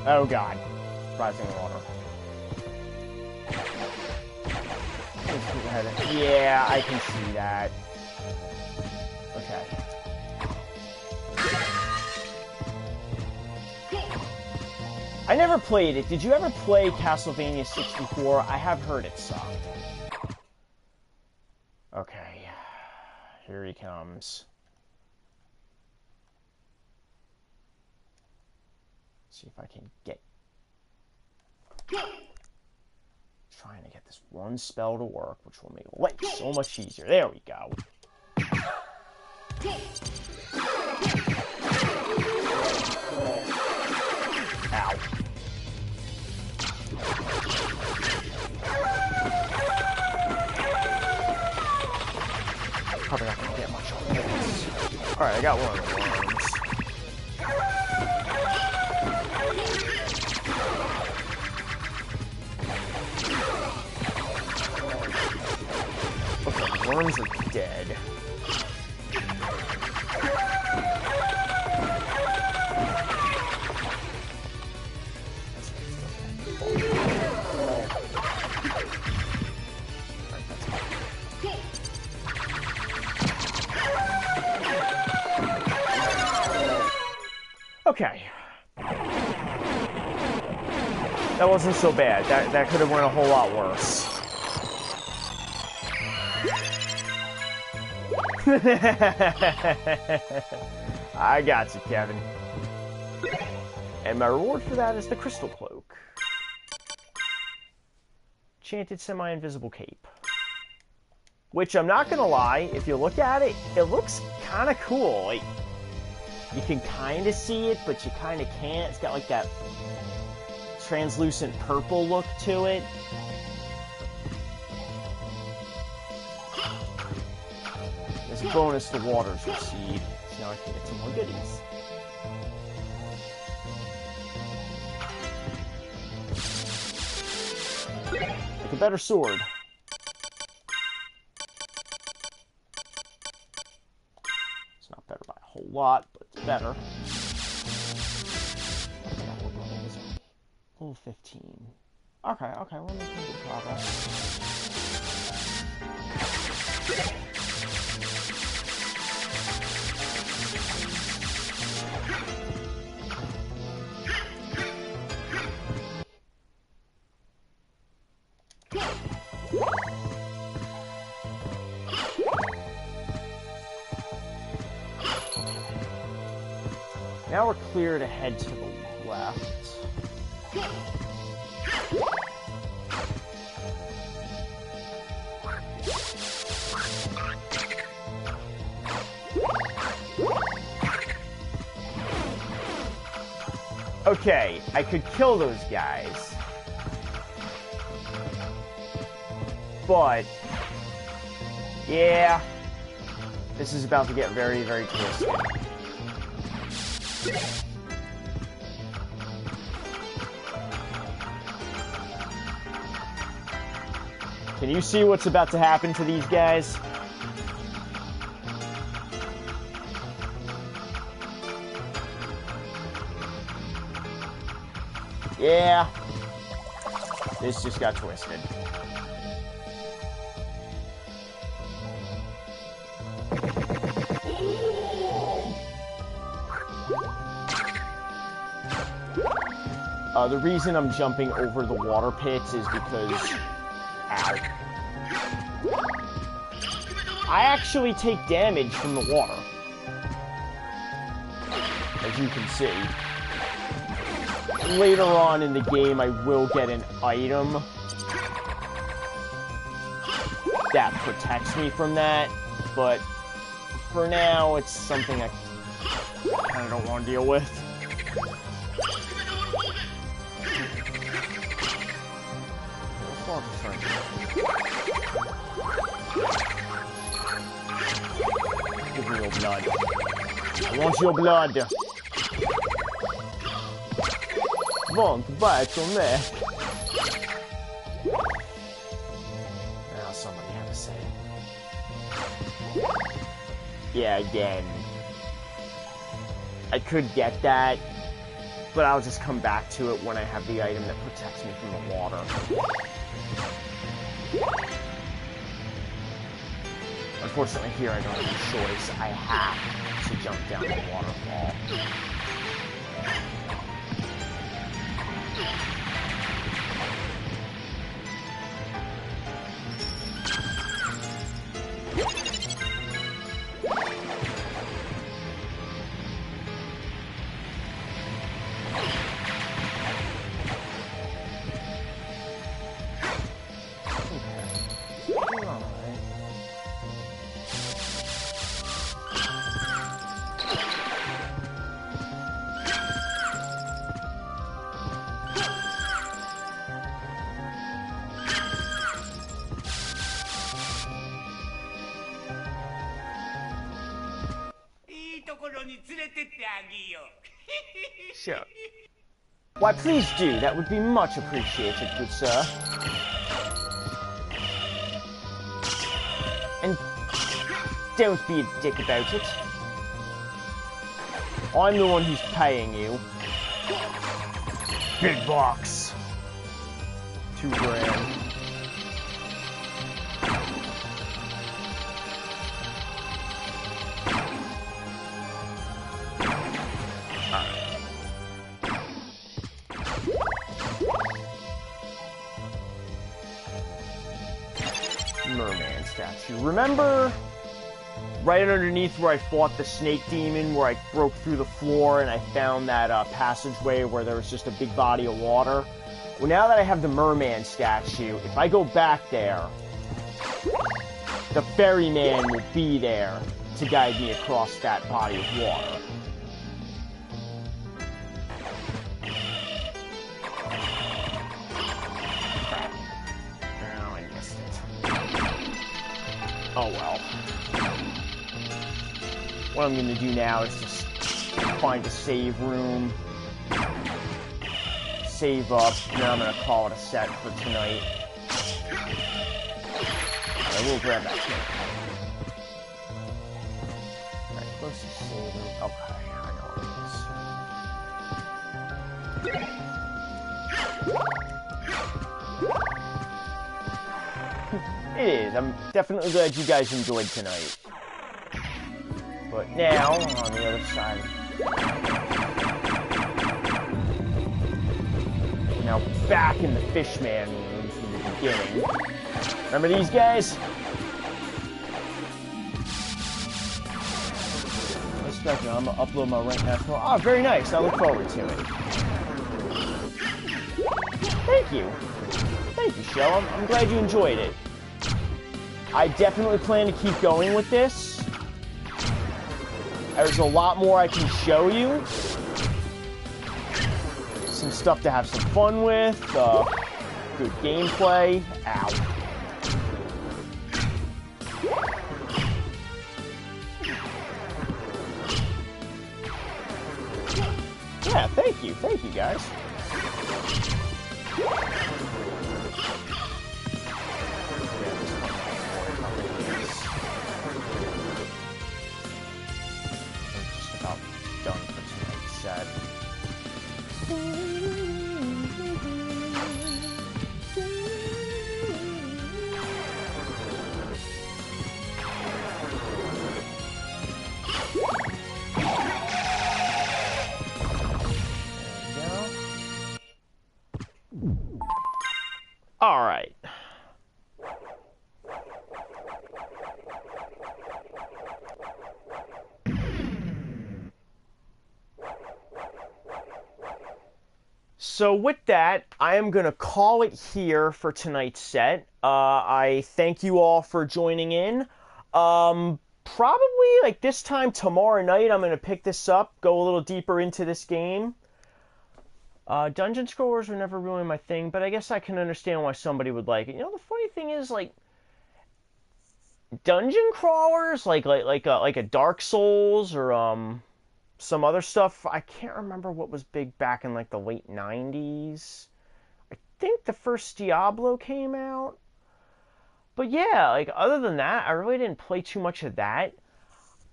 Oh god. Rising water. Yeah, I can see that. Okay. I never played it. Did you ever play Castlevania 64? I have heard it sucked. Okay. Here he comes. See if I can get... Trying to get this one spell to work, which will make life so much easier. There we go. Ow. Probably not gonna get much on this. Alright, I got one of the ones. Worms are dead. Okay. That wasn't so bad. That could have went a whole lot worse. I got you, Kevin. And my reward for that is the Crystal Cloak. Enchanted semi-invisible cape. Which, I'm not gonna lie, if you look at it, it looks kind of cool. Like, you can kind of see it, but you kind of can't. It's got like that translucent purple look to it. There's a bonus to waters received, so now I can get some more goodies. Like a better sword. It's not better by a whole lot, but it's better. What level is it? Level 15. Okay, we're making good progress. Now we're clear to head to the left. Okay, I could kill those guys. But, yeah, this is about to get very, very twisted. Can you see what's about to happen to these guys? Yeah, this just got twisted. The reason I'm jumping over the water pits is because... Ow. I actually take damage from the water. As you can see. Later on in the game, I will get an item that protects me from that, but for now, it's something I kind of don't want to deal with. Give me your blood. I want your blood. Want bite your neck. Now somebody have a say. Yeah, again. I could get that, but I'll just come back to it when I have the item that protects me from the water. Unfortunately, here I don't have a choice. I have to jump down the waterfall. Sure. Why, please do. That would be much appreciated, good sir. And don't be a dick about it. I'm the one who's paying you. Big box. $2,000. Merman statue. Remember right underneath where I fought the snake demon, where I broke through the floor and I found that passageway where there was just a big body of water? Well, now that I have the merman statue, if I go back there, the ferryman will be there to guide me across that body of water. Oh well. What I'm gonna do now is just find a save room, save up, and then I'm gonna call it a set for tonight. I will grab that here. Alright, close to saving. Okay, I know what it is. It is. I'm definitely glad you guys enjoyed tonight. But now, on the other side. Now back in the Fishman room from the beginning. Remember these guys? I'm gonna upload my rank now. Oh, very nice. I look forward to it. Thank you. Thank you, Shell. I'm glad you enjoyed it. I definitely plan to keep going with this. There's a lot more I can show you. Some stuff to have some fun with. Good gameplay. Ow. Yeah, thank you. Thank you, guys. I'm just about done for tonight's set. All right. So with that, I am going to call it here for tonight's set. I thank you all for joining in. Probably like this time tomorrow night, I'm going to pick this up, go a little deeper into this game. Dungeon scrollers were never really my thing, but I guess I can understand why somebody would like it. You know, the funny thing is, like, dungeon crawlers, like a Dark Souls or some other stuff. I can't remember what was big back in like the late 90s. I think the first Diablo came out. But yeah, like other than that, I really didn't play too much of that.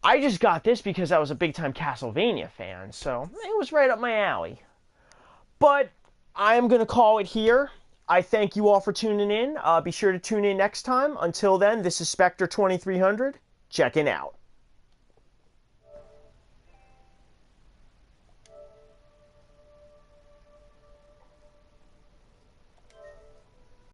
I just got this because I was a big time Castlevania fan, so it was right up my alley. But I am going to call it here. I thank you all for tuning in. Be sure to tune in next time. Until then, this is Spectre 2300, checking out.